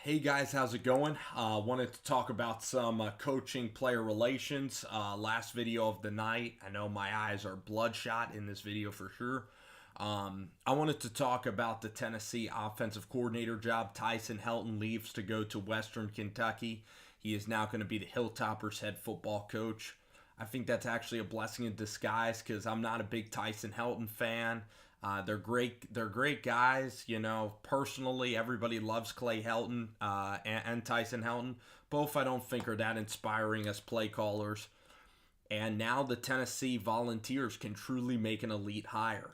Hey guys, how's it going? Wanted to talk about some coaching player relations. Last video of the night. I know my eyes are bloodshot in this video for sure. I wanted to talk about the Tennessee offensive coordinator job. Tyson Helton leaves to go to Western Kentucky. He is now going to be the Hilltoppers head football coach. I think that's actually a blessing in disguise because I'm not a big Tyson Helton fan. They're great. They're great guys. You know, personally, everybody loves Clay Helton and Tyson Helton. Both I don't think are that inspiring as play callers. And now the Tennessee Volunteers can truly make an elite hire.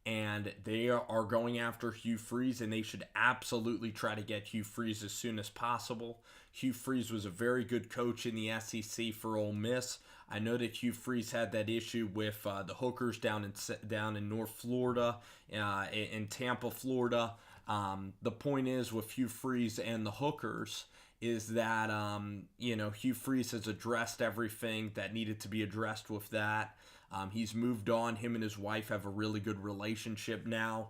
And they are going after Hugh Freeze, and they should absolutely try to get Hugh Freeze as soon as possible. Hugh Freeze was a very good coach in the SEC for Ole Miss. I know that Hugh Freeze had that issue with the Hookers down in North Florida, in Tampa, Florida. The point is with Hugh Freeze and the Hookers is that Hugh Freeze has addressed everything that needed to be addressed with that. He's moved on. Him and his wife have a really good relationship now.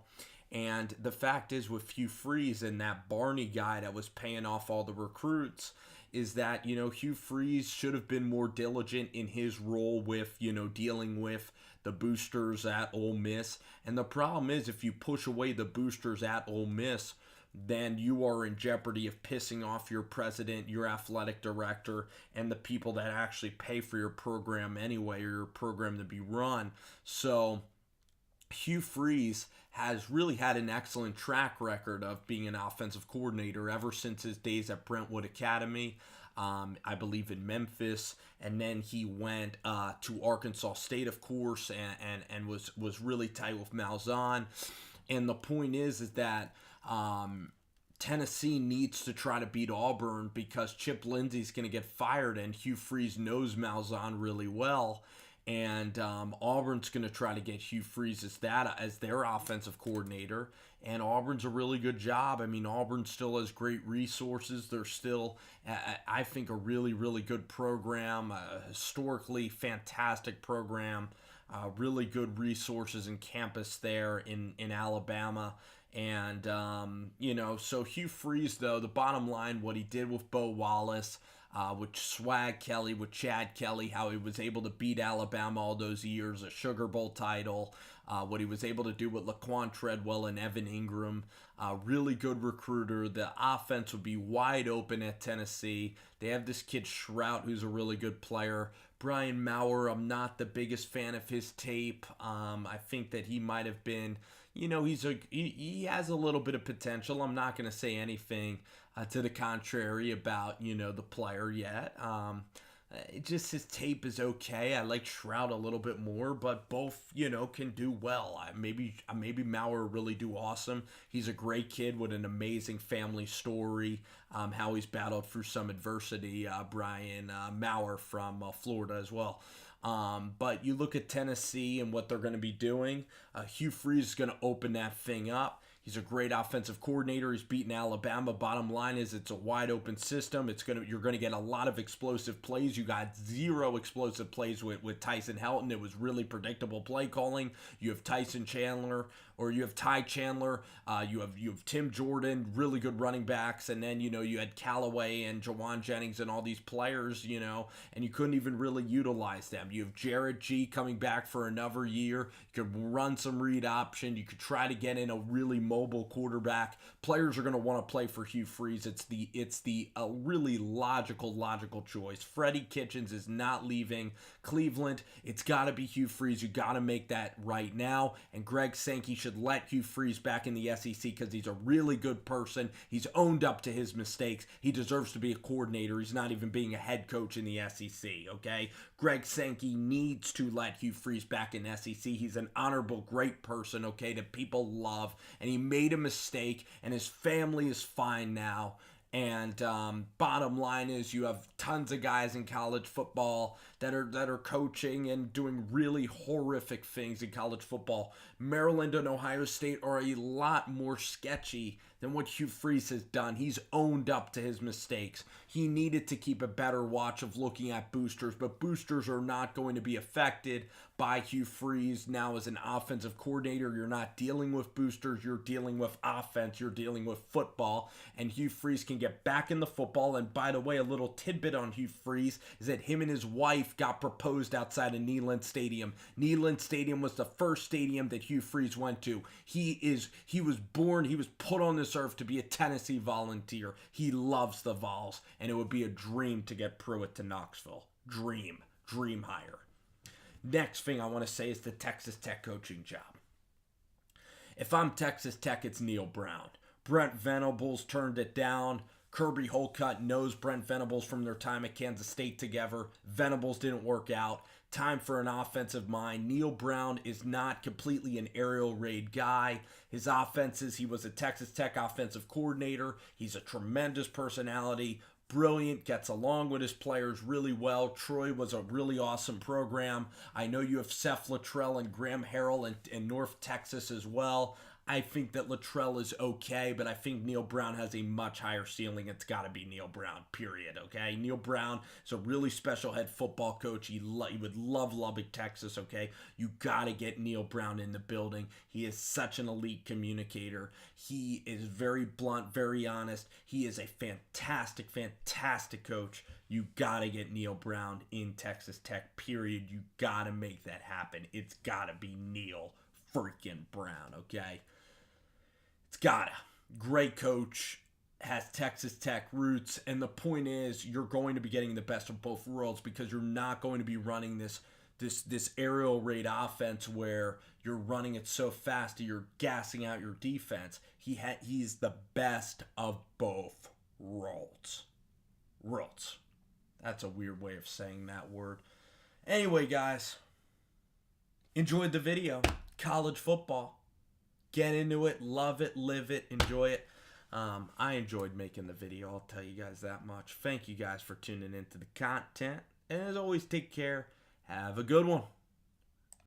And the fact is with Hugh Freeze and that Barney guy that was paying off all the recruits is that, Hugh Freeze should have been more diligent in his role with, dealing with the boosters at Ole Miss. And the problem is if you push away the boosters at Ole Miss, then you are in jeopardy of pissing off your president, your athletic director, and the people that actually pay for your program anyway, or your program to be run. So Hugh Freeze has really had an excellent track record of being an offensive coordinator ever since his days at Brentwood Academy, I believe in Memphis, and then he went to Arkansas State, of course, and was really tight with Malzahn. And the point is that Tennessee needs to try to beat Auburn because Chip Lindsey's going to get fired, and Hugh Freeze knows Malzahn really well. And Auburn's going to try to get Hugh Freeze as their offensive coordinator. And Auburn's a really good job. I mean, Auburn still has great resources. They're still, I think, a really, really good program, a historically fantastic program, really good resources and campus there in Alabama. And, so Hugh Freeze, though, the bottom line, what he did with Bo Wallace, with Swag Kelly, with Chad Kelly, how he was able to beat Alabama all those years, a Sugar Bowl title, what he was able to do with Laquan Treadwell and Evan Ingram, really good recruiter. The offense would be wide open at Tennessee. They have this kid Shrout, who's a really good player. Brian Maurer, I'm not the biggest fan of his tape. I think that he might have been, he has a little bit of potential. I'm not going to say anything to the contrary about, the player yet. Just his tape is okay. I like Shrout a little bit more, but both, can do well. Maybe Maurer really do awesome. He's a great kid with an amazing family story, how he's battled through some adversity, Brian Maurer from Florida as well. But you look at Tennessee and what they're going to be doing. Hugh Freeze is going to open that thing up. He's a great offensive coordinator. He's beaten Alabama. Bottom line is it's a wide open system. You're going to get a lot of explosive plays. You got zero explosive plays with Tyson Helton. It was really predictable play calling. You have Tyson Chandler, or you have Ty Chandler. You have Tim Jordan, really good running backs, and then you had Callaway and Jawan Jennings and all these players, and you couldn't even really utilize them. You have Jarrett G coming back for another year. You could run some read option. You could try to get in a really mobile quarterback. Players are going to want to play for Hugh Freeze. It's the really logical choice. Freddie Kitchens is not leaving Cleveland. It's got to be Hugh Freeze. You got to make that right now. And Greg Sankey should let Hugh Freeze back in the SEC because he's a really good person. He's owned up to his mistakes. He deserves to be a coordinator. He's not even being a head coach in the SEC, okay? Greg Sankey needs to let Hugh Freeze back in SEC. He's an honorable, great person, okay, that people love. And he made a mistake, and his family is fine now. And bottom line is you have tons of guys in college football that are coaching and doing really horrific things in college football. Maryland and Ohio State are a lot more sketchy than what Hugh Freeze has done. He's owned up to his mistakes. He needed to keep a better watch of looking at boosters, but boosters are not going to be affected by Hugh Freeze. Now as an offensive coordinator, you're not dealing with boosters, you're dealing with offense, you're dealing with football, and Hugh Freeze can get back in the football. And by the way, a little tidbit on Hugh Freeze is that him and his wife got proposed outside of Neal Stadium. Neal Stadium was the first stadium that Hugh Freeze went to. He was born, he was put on this earth to be a Tennessee Volunteer. He loves the Vols, and it would be a dream to get Pruitt to Knoxville. Dream hire. Next thing I want to say is the Texas Tech coaching job. If I'm Texas Tech, it's Neal Brown. Brent Venables turned it down. Kirby Holcutt knows Brent Venables from their time at Kansas State together. Venables didn't work out. Time for an offensive mind. Neal Brown is not completely an aerial raid guy. His offenses, he was a Texas Tech offensive coordinator. He's a tremendous personality. Brilliant, gets along with his players really well. Troy was a really awesome program. I know you have Seth Luttrell and Graham Harrell in North Texas as well. I think that Luttrell is okay, but I think Neal Brown has a much higher ceiling. It's got to be Neal Brown, period, okay? Neal Brown is a really special head football coach. He would love Lubbock, Texas, okay? You got to get Neal Brown in the building. He is such an elite communicator. He is very blunt, very honest. He is a fantastic, fantastic coach. You got to get Neal Brown in Texas Tech, period. You got to make that happen. It's got to be Neal freaking Brown, okay? It's gotta. Great coach, has Texas Tech roots, and the point is you're going to be getting the best of both worlds because you're not going to be running this aerial raid offense where you're running it so fast that you're gassing out your defense. He's the best of both worlds. Worlds. That's a weird way of saying that word. Anyway, guys, enjoyed the video. College football. Get into it, love it, live it, enjoy it. I enjoyed making the video, I'll tell you guys that much. Thank you guys for tuning into the content. And as always, take care. Have a good one.